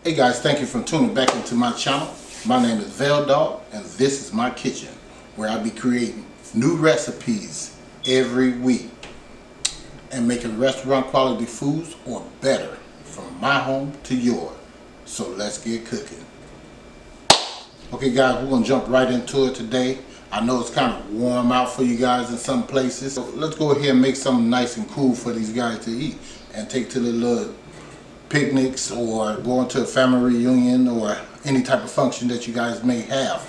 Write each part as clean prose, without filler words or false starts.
Hey guys, thank you for tuning back into my channel. My name is VEL Dogg, and this is my kitchen, where I'll be creating new recipes every week and making restaurant quality foods or better from my home to yours. So let's get cooking. Okay guys, we're gonna jump right into it today. I know it's kind of warm out for you guys in some places, so let's go ahead and make something nice and cool for these guys to eat and take to the little picnics or going to a family reunion or any type of function that you guys may have.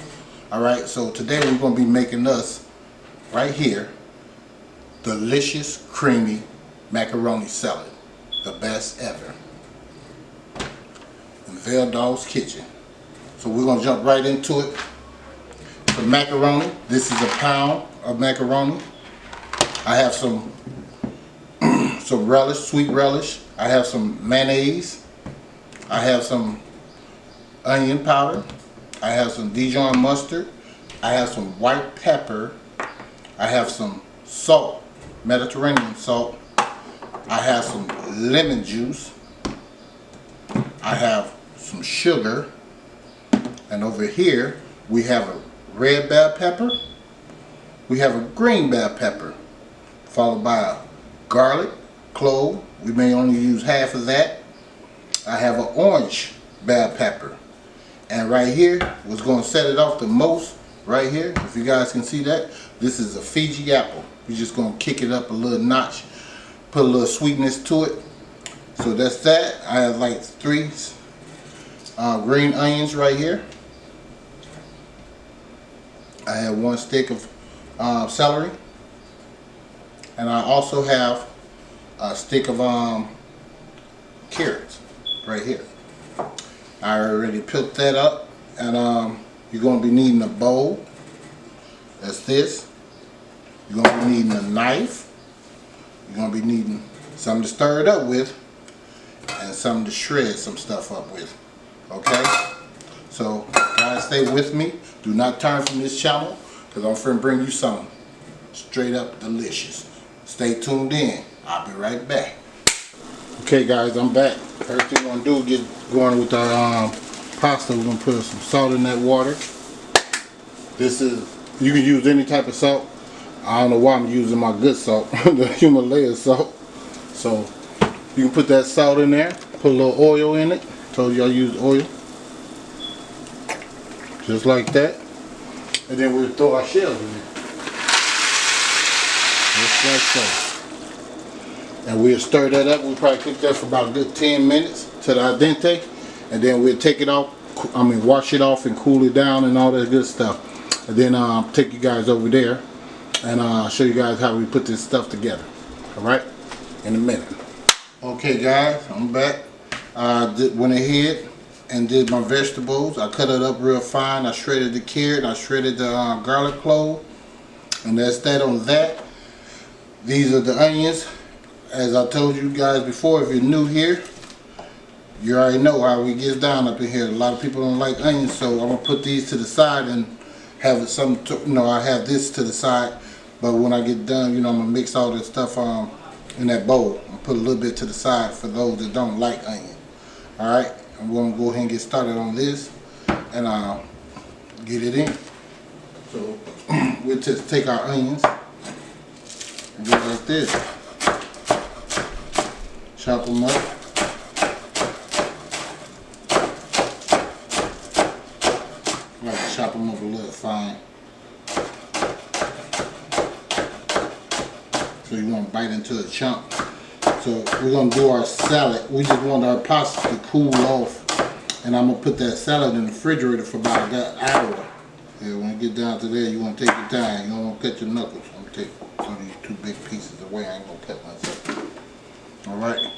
Alright, so today we're going to be making us, right here, delicious creamy macaroni salad. The best ever. In VEL Dogg's kitchen. So we're going to jump right into it. For macaroni, this is a pound of macaroni. I have some relish, sweet relish. I have some mayonnaise. I have some onion powder. I have some Dijon mustard. I have some white pepper. I have some salt, Mediterranean salt. I have some lemon juice. I have some sugar. And over here we have a red bell pepper. We have a green bell pepper, followed by a garlic, clove. We may only use half of that. I have an orange bell pepper. And right here, what's going to set it off the most, right here, if you guys can see that, this is a Fiji apple. We're just going to kick it up a little notch, put a little sweetness to it. So that's that. I have like 3 green onions right here. I have 1 stick of celery. And I also have a stick of carrots right here. I already picked that up, and you're going to be needing a bowl. That's this. You're going to be needing a knife. You're going to be needing something to stir it up with, and something to shred some stuff up with. Okay? So guys, stay with me. Do not turn from this channel, because I'm finna bring you something straight up delicious. Stay tuned in. I'll be right back. Okay guys, I'm back. First thing we're going to do is get going with our pasta. We're going to put some salt in that water. This is, you can use any type of salt. I don't know why I'm using my good salt, the Himalaya salt. So you can put that salt in there, put a little oil in it. Told you I use oil. Just like that. And then we'll throw our shells in there. Just like so. And we'll stir that up. We'll probably cook that for about a good 10 minutes to the al dente. And then we'll take it off, wash it off and cool it down and all that good stuff. And then take you guys over there and show you guys how we put this stuff together. Alright? In a minute. Okay guys, I'm back. Went ahead and did my vegetables. I cut it up real fine. I shredded the carrot. I shredded the garlic clove. And that's that on that. These are the onions. As I told you guys before, if you're new here, you already know how we get down up in here. A lot of people don't like onions, so I'm going to put these to the side and have it I have this to the side. But when I get done, I'm going to mix all this stuff in that bowl. I'll put a little bit to the side for those that don't like onion. Alright, I'm going to go ahead and get started on this and get it in. So we'll just take our onions and go like this. Chop them up. I like to chop them up a little fine. So you want to bite into a chunk. So we're going to do our salad. We just want our pasta to cool off. And I'm going to put that salad in the refrigerator for about an hour. Yeah, when you get down to there, you want to take your time. You don't want to cut your knuckles. I'm going to take some of these 2 big pieces away. I ain't going to cut myself. Alright,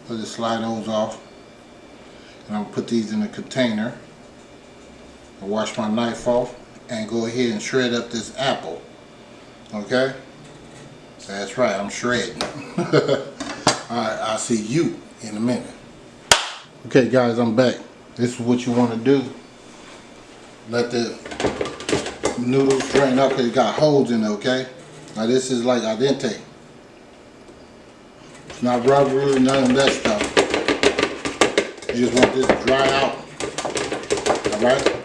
so just slide those off. And I'm going to put these in a container. I'll wash my knife off and go ahead and shred up this apple. Okay? That's right, I'm shredding. Alright, I'll see you in a minute. Okay guys, I'm back. This is what you want to do. Let the noodles drain up because it got holes in it, okay? Now this is like al dente. It's not rubbery, none of that stuff. You just want this to dry out. Alright?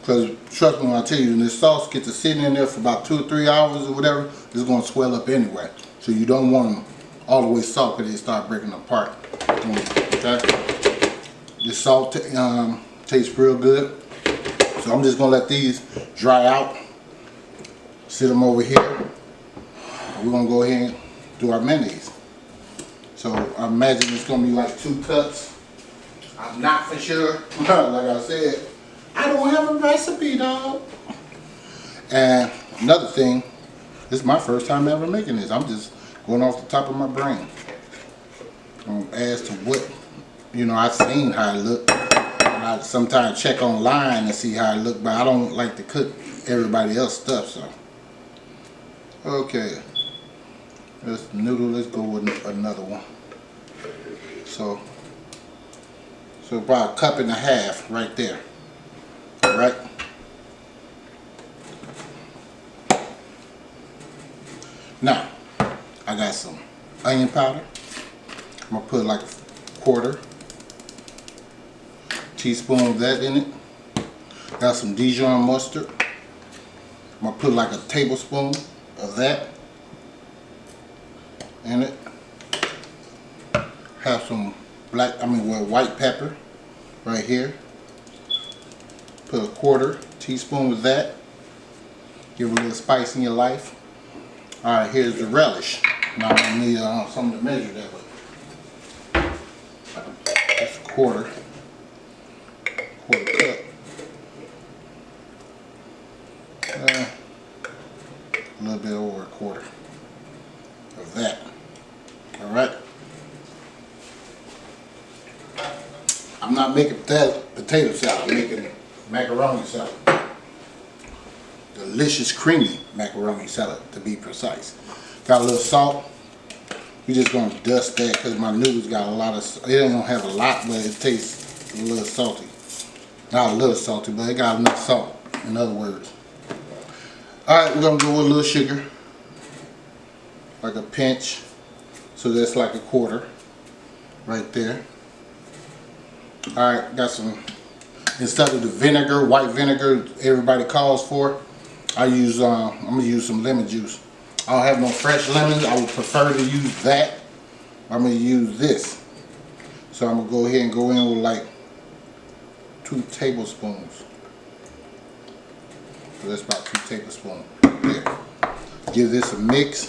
Because trust me when I tell you, when this sauce gets to sitting in there for about 2 or 3 hours or whatever, it's going to swell up anyway. So you don't want them all the way soft because they start breaking apart. Okay? This salt tastes real good. So I'm just going to let these dry out. Sit them over here. We're going to go ahead and do our mayonnaise. So I imagine it's going to be like 2 cups. I'm not for sure. Like I said, I don't have a recipe, dog. And another thing, this is my first time ever making this. I'm just going off the top of my brain. As to what, you know, I've seen how it looked. And I sometimes check online and see how it looked, but I don't like to cook everybody else's stuff, so. Okay. This noodle, let's go with another one. So about 1.5 cups right there. Alright? Now, I got some onion powder. I'm going to put like 1/4 teaspoon of that in it. Got some Dijon mustard. I'm going to put like 1 tablespoon of that in it. Have some white pepper right here. Put 1/4 teaspoon of that. Give it a little spice in your life. Alright, here's the relish. Now I'm going to need something to measure that with. That's 1/4 cup. A little bit over 1/4 of that. Alright. I'm not making potato salad, I'm making macaroni salad. Delicious creamy macaroni salad to be precise. Got a little salt. We're just going to dust that because my noodles got a lot of, it don't have a lot, but it tastes a little salty. Not a little salty, but it got enough salt, in other words. Alright, we're going to go with a little sugar. Like a pinch. So that's like 1/4 right there. Alright, got some, instead of the vinegar, white vinegar everybody calls for, I'm going to use some lemon juice. I don't have no fresh lemons. I would prefer to use that. I'm going to use this. So I'm going to go ahead and go in with like 2 tablespoons. So that's about 2 tablespoons. There. Give this a mix.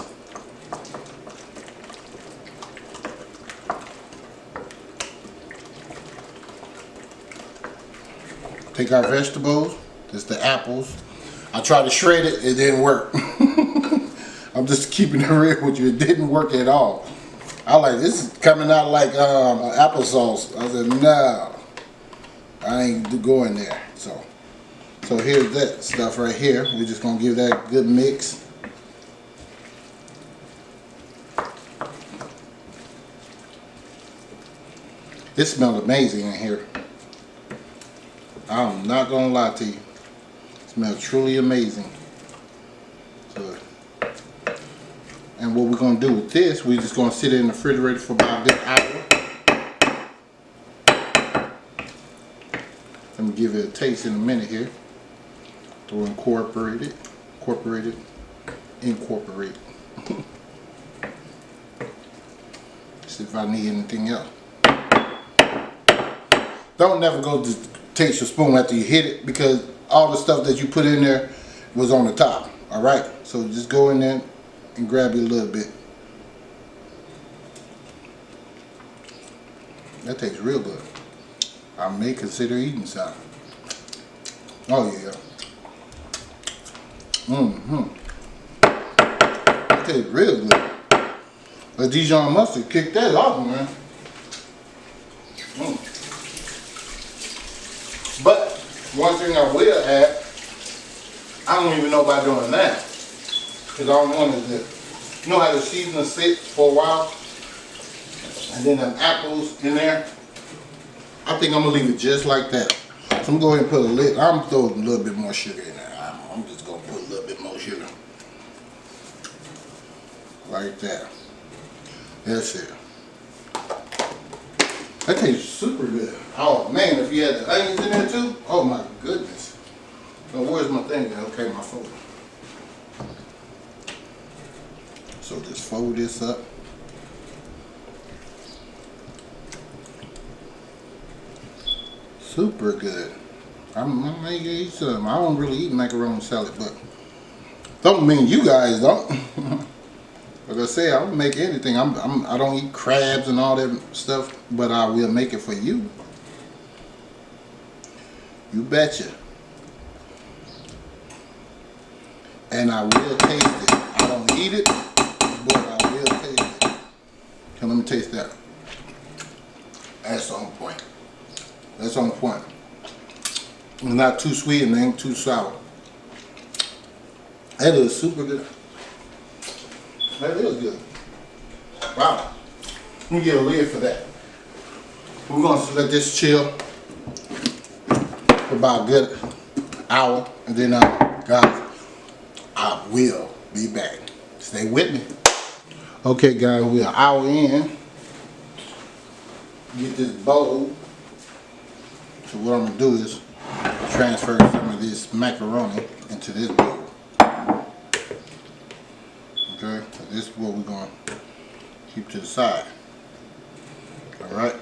Take our vegetables. This is the apples. I tried to shred it. It didn't work. I'm just keeping it real with you. It didn't work at all. I like this is coming out like applesauce. I said no, I ain't going there. So here's that stuff right here. We're just gonna give that a good mix. It smells amazing in here. I'm not gonna lie to you. It smells truly amazing. So, and what we're gonna do with this, we're just gonna sit it in the refrigerator for about a good hour. Let me give it a taste in a minute here. To incorporate it. See if I need anything else. Don't never go to taste your spoon after you hit it because all the stuff that you put in there was on the top. Alright, so just go in there and grab you a little bit. That tastes real good. I may consider eating some. Oh yeah. That tastes real good. The Dijon mustard kicked that off, man. But one thing I will add, I don't even know about doing that. Because all I want is this. You know how the seasoning sits for a while? And then them apples in there? I think I'm going to leave it just like that. So I'm going to go ahead and put a lid. I'm going to throw a little bit more sugar in there. I'm just going to put a little bit more sugar. Like that. That's it. That tastes super good. Oh man, if you had the onions in there too, oh my goodness. Now where's my thing? Okay, my folder. So just fold this up. Super good. I may eat some. I don't really eat macaroni salad, but don't mean you guys don't. Like I say, I'll make anything. I don't eat crabs and all that stuff, but I will make it for you. You betcha. And I will taste it. I don't eat it, but I will taste it. Okay, let me taste that. That's on point. That's on point. It's not too sweet and ain't too sour. That is super good. That is good. Wow. Let me get a lid for that. We're going to let this chill for about a good hour. And then, guys, I will be back. Stay with me. Okay, guys, we're an hour in. Get this bowl. So what I'm going to do is transfer some of this macaroni into this bowl. Okay, so this is what we're going to keep to the side. Alright.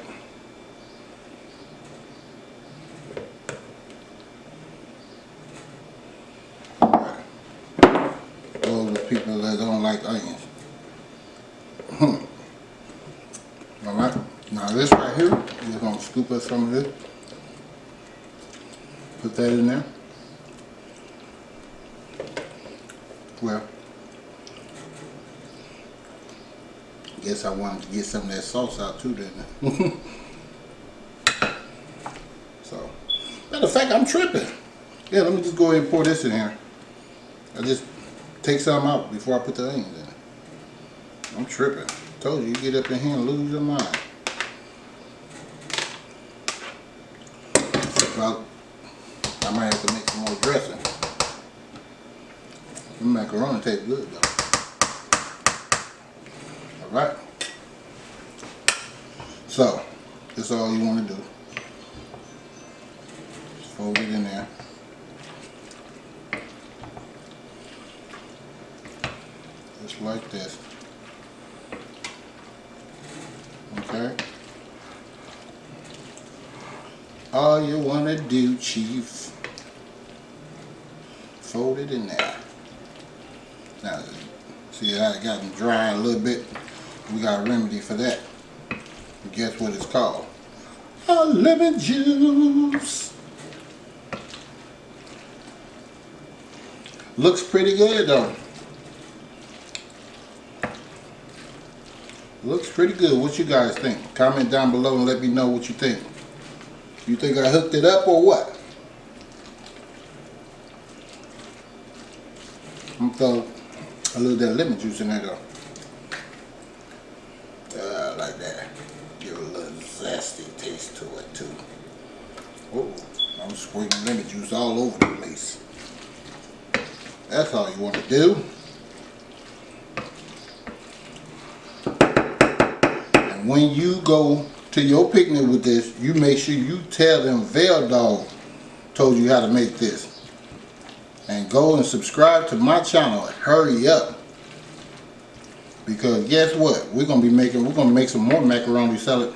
Alright. Those are people that don't like onions. Alright. Now this right here, we're going to scoop up some of this. Put that in there. Well, guess I wanted to get some of that sauce out too, didn't I? So, matter of fact, I'm tripping. Yeah, let me just go ahead and pour this in here. I just take some out before I put the onions in. I'm tripping. Told you, you get up in here and lose your mind. About, I might have to make some more dressing. The macaroni tastes good though. Alright. So, that's all you want to do. Just fold it in there. Just like this. Okay. All you want to do, Chief, fold it in there. Now, see, I got them dry a little bit. We got a remedy for that. And guess what it's called? A lemon juice. Looks pretty good though. Looks pretty good. What you guys think? Comment down below and let me know what you think. You think I hooked it up or what? I'm gonna throw a little bit of lemon juice in there though. Like that. Give it a little zesty taste to it too. Oh, I'm squirting lemon juice all over the place. That's all you want to do. And when you go to your picnic with this, you make sure you tell them VEL Dogg told you how to make this. And go and subscribe to my channel. Hurry up. Because guess what? We're gonna make some more macaroni salad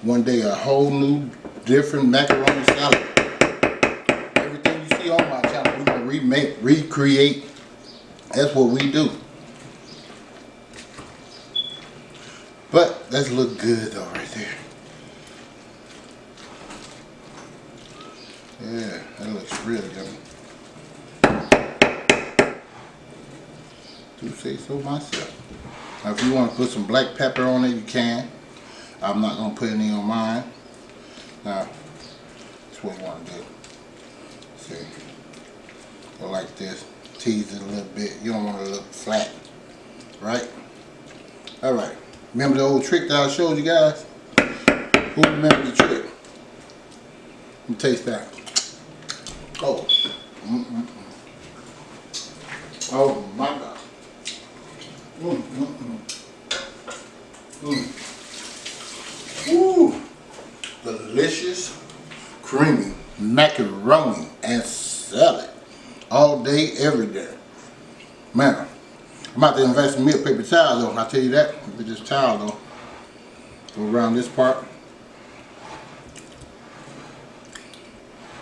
one day. A whole new different macaroni salad. Everything you see on my channel, we're gonna remake, recreate. That's what we do. But that look good though right there. Yeah, that looks really yummy. To say so myself. Now if you want to put some black pepper on it, you can. I'm not going to put any on mine. Now, that's what you want to do. See, go like this. Tease it a little bit. You don't want it to look flat. Right? Alright. Remember the old trick that I showed you guys? Who remember the trick? Let me taste that. Oh. Oh my God. Woo. delicious, creamy macaroni and salad all day, every day. Man, I'm about to invest in me a paper towel though. I'll tell you that. With this towel though, go around this part.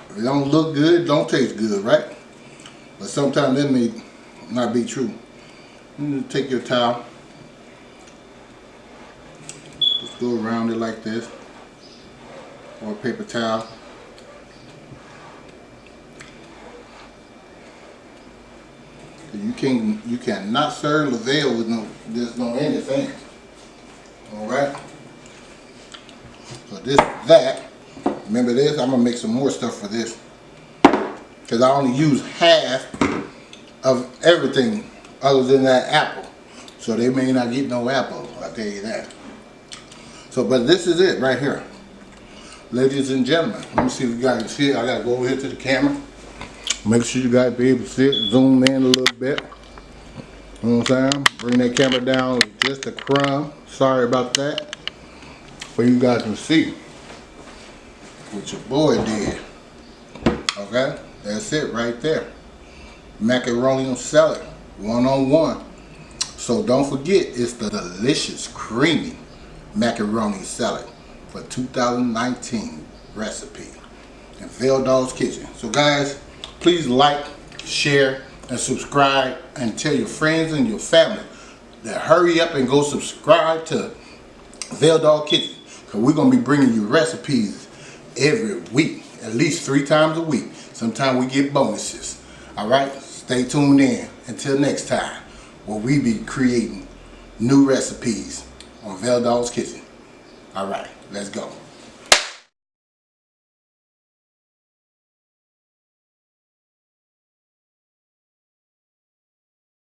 If it don't look good, don't taste good, right? But sometimes that may not be true. You just take your towel, just go around it like this, or a paper towel. You cannot serve the VEL with no anything. All right. So this, that. Remember this? I'm gonna make some more stuff for this because I only use half of everything other than that apple. So they may not get no apple. I'll tell you that. So, but this is it right here, ladies and gentlemen. Let me see if you guys can see it. I gotta go over here to the camera. Make sure you guys be able to see it. Zoom in a little bit. You know what I'm saying? Bring that camera down just a crumb. Sorry about that. But you guys can see what your boy did. Okay? That's it right there. Macaroni and salad. One-on-one. So don't forget, it's the delicious, creamy macaroni salad for 2019 recipe in VEL Dogg's Kitchen. So guys, please like, share, and subscribe, and tell your friends and your family that hurry up and go subscribe to VEL Dogg's Kitchen, because we're going to be bringing you recipes every week, at least 3 times a week. Sometimes we get bonuses. All right, stay tuned in until next time, where we be creating new recipes on VEL Dogg's Kitchen. All right, let's go.